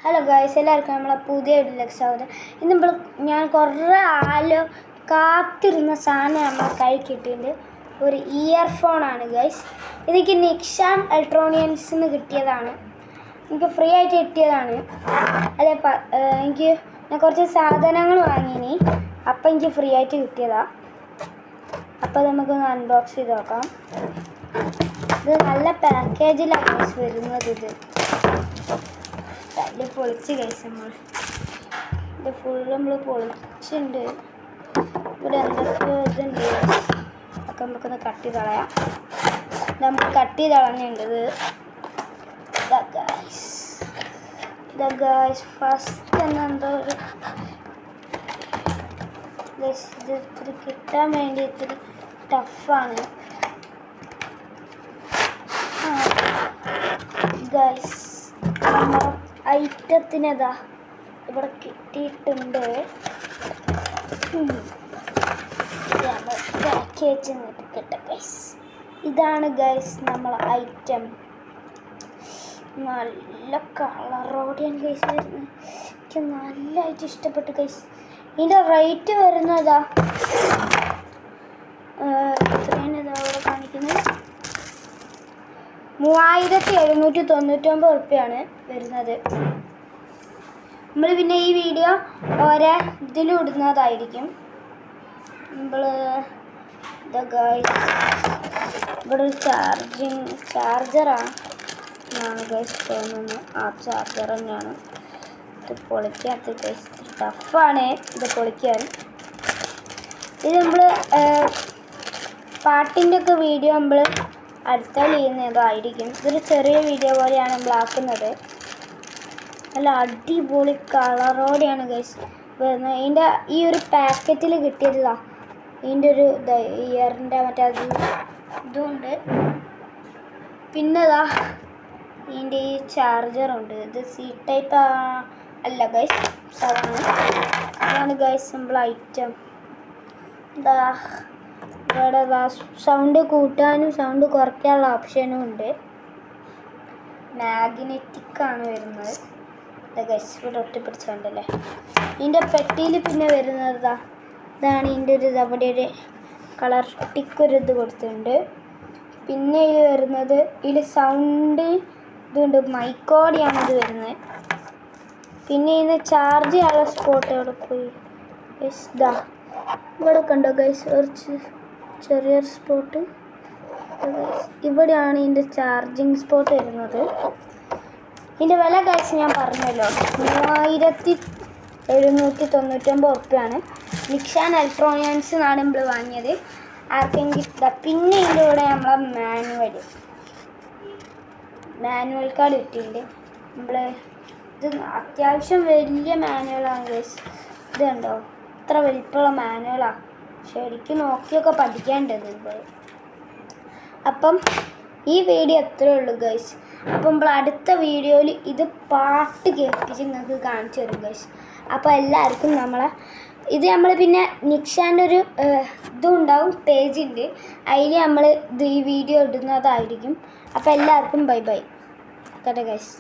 Hello guys, എല്ലാവർക്കും നമ്മളെ പുതിയ വീഡിയോയിലേക്ക് സ്വാഗതം. ഇന്ന് ഞാൻ കുറേ കാത്തിരുന്ന സാധനം നമ്മളെ കൈ കിട്ടിയിട്ടുണ്ട്. ഒരു ഇയർഫോണാണ് ഗൈസ്. ഇതെനിക്ക് നിക്സാൻ ഇലക്ട്രോണിക്സിൽ കിട്ടിയതാണ്. എനിക്ക് ഫ്രീ ആയിട്ട് കിട്ടിയതാണ്. അല്ലെ, ഞാൻ കുറച്ച് സാധനങ്ങൾ വാങ്ങിനി, അപ്പം എനിക്ക് ഫ്രീ ആയിട്ട് കിട്ടിയതാണ്. അപ്പോൾ നമുക്കൊന്ന് അൺബോക്സ് ചെയ്ത് നോക്കാം. ഇത് നല്ല പാക്കേജിലാണ് ഗൈസ് വരുന്നത്. ഇത് പൊളിച്ച് കഴിച്ച് ഇത് ഫുള്ള് നമ്മൾ പൊളിച്ചിട്ടുണ്ട്. ഇവിടെ എന്തൊക്കെ ഇതുണ്ട് ഒക്കെ നമുക്കൊന്ന് കട്ട് ചെയ്ത് കളയാം. നമ്മൾ കട്ട് ചെയ്ത് കളഞ്ഞിട്ടുണ്ട്. ഫസ്റ്റ് തന്നെ എന്തോ ഒരു ഇത് ഇത്തിരി കിട്ടാൻ വേണ്ടി ഇത്തിരി ടഫാണ് ഗൈസ്. ഐറ്റത്തിനതാ ഇവിടെ കിട്ടിയിട്ടുണ്ട്. പാക്കേജ് കിട്ടട്ടെ ഗൈസ്. ഇതാണ് ഗൈസ് നമ്മളെ ഐറ്റം. നല്ല കളറോടെയാണ് ഗൈസ് വരുന്നത്. എനിക്ക് നല്ലതായിട്ട് ഇഷ്ടപ്പെട്ടു ഗൈസ്. ഇതിൻ്റെ റേറ്റ് വരുന്നതാ എത്രയാണ് അവിടെ കാണിക്കുന്നത്? 3799 റുപ്യാണ് വരുന്നത്. നമ്മൾ പിന്നെ ഈ വീഡിയോ ഓരോ ഇതിലും ഇടുന്നതായിരിക്കും. നമ്മൾ ഇവിടെ ഒരു ചാർജറാണ് ഗൈസ് തോന്നുന്നു. ആ ചാർജർ തന്നെയാണ്. ഇത് പൊളിക്കാത്ത ഗൈസ് ടഫാണ് ഇത് പൊളിക്കാൻ. ഇത് നമ്മൾ പാട്ടിൻ്റെ ഒക്കെ വീഡിയോ നമ്മൾ അടുത്താൽ ചെയ്യുന്നതായിരിക്കും. ഇതൊരു ചെറിയ വീഡിയോ പോലെയാണ് നമ്മൾ ആക്കുന്നത്. നല്ല അടിപൊളി കളറോടെയാണ് ഗൈസ് വരുന്നത്. ഇതിൻ്റെ ഈ ഒരു പാക്കറ്റിൽ കിട്ടിയതാ. ഇതിൻ്റെ ഒരു ഇയറിൻ്റെ മറ്റേ ഇതുണ്ട്. പിന്നെ ഇതിൻ്റെ ഈ ചാർജറുണ്ട്. ഇത് സി ടൈപ്പ് അല്ല ഗൈസ്, അതാണ് ഗൈസ് സിമ്പിൾ ഐറ്റം. ഇവിടെ സൗണ്ട് കൂട്ടാനും സൗണ്ട് കുറയ്ക്കാനുള്ള ഓപ്ഷനും ഉണ്ട്. മാഗ്നറ്റിക്കാണ് വരുന്നത്. ഗൈസ് ഇവിടെ ഒട്ടിപ്പിടിച്ചുണ്ടല്ലേ. ഇതിൻ്റെ പെട്ടിയിൽ പിന്നെ വരുന്നത് ഇതാണ്. ഇതിൻ്റെ ഒരു അവിടെ ഒരു കളർ ടിക്കൊരു ഇത് കൊടുത്തിട്ടുണ്ട്. പിന്നെ ഇത് വരുന്നത് ഇതിൽ സൗണ്ട് ഇതുണ്ട്, മൈക്കോടെയാണ് ഇത് വരുന്നത്. പിന്നെ ഇതിന് ചാർജ് ചെയ്യാനുള്ള സ്പോട്ട് എവിടെ പോയി ഗൈസ്? ഇവിടെ കണ്ടോ ഗൈസ് കുറച്ച് ചെറിയൊരു സ്പോട്ട്. ഇവിടെയാണ് ഇതിൻ്റെ ചാർജിങ് സ്പോട്ട് വരുന്നത്. ഇതിൻ്റെ വില ഗൈസ് ഞാൻ പറഞ്ഞല്ലോ, 3799 റുപ്യാണ്. നിക്സാൻ ഇലക്ട്രോണിക്സ് എന്നാണ് നമ്മൾ വാങ്ങിയത്. ആർക്കെങ്കിലും പിന്നെ ഇതിൻ്റെ കൂടെ നമ്മളെ മാനുവൽ കാർഡ് കിട്ടിയിട്ടുണ്ട്. ഇത് അത്യാവശ്യം വലിയ മാനുവലാണ് ഗൈസ്. ഇത് കണ്ടോ, ഇത്ര വലിപ്പമുള്ള മാനുവലാണ്. ശരിക്കും നോക്കിയൊക്കെ പഠിക്കേണ്ടത്. അപ്പം ഈ വീഡിയോ അത്രേ ഉള്ളൂ ഗൈസ്. അപ്പം നമ്മൾ അടുത്ത വീഡിയോയിൽ ഇത് പാട്ട് കേൾപ്പിച്ച് നിങ്ങൾക്ക് കാണിച്ചു തരും ഗൈസ്. അപ്പോൾ എല്ലാവർക്കും ഇത് നമ്മൾ പിന്നെ നിക്സാൻ്റെ ഒരു ഇതും ഉണ്ടാവും, പേജുണ്ട്. അതിൽ നമ്മൾ ഈ വീഡിയോ ഇടുന്നതായിരിക്കും. അപ്പോൾ എല്ലാവർക്കും ബൈ ബൈ. കേട്ടോ ഗൈസ്.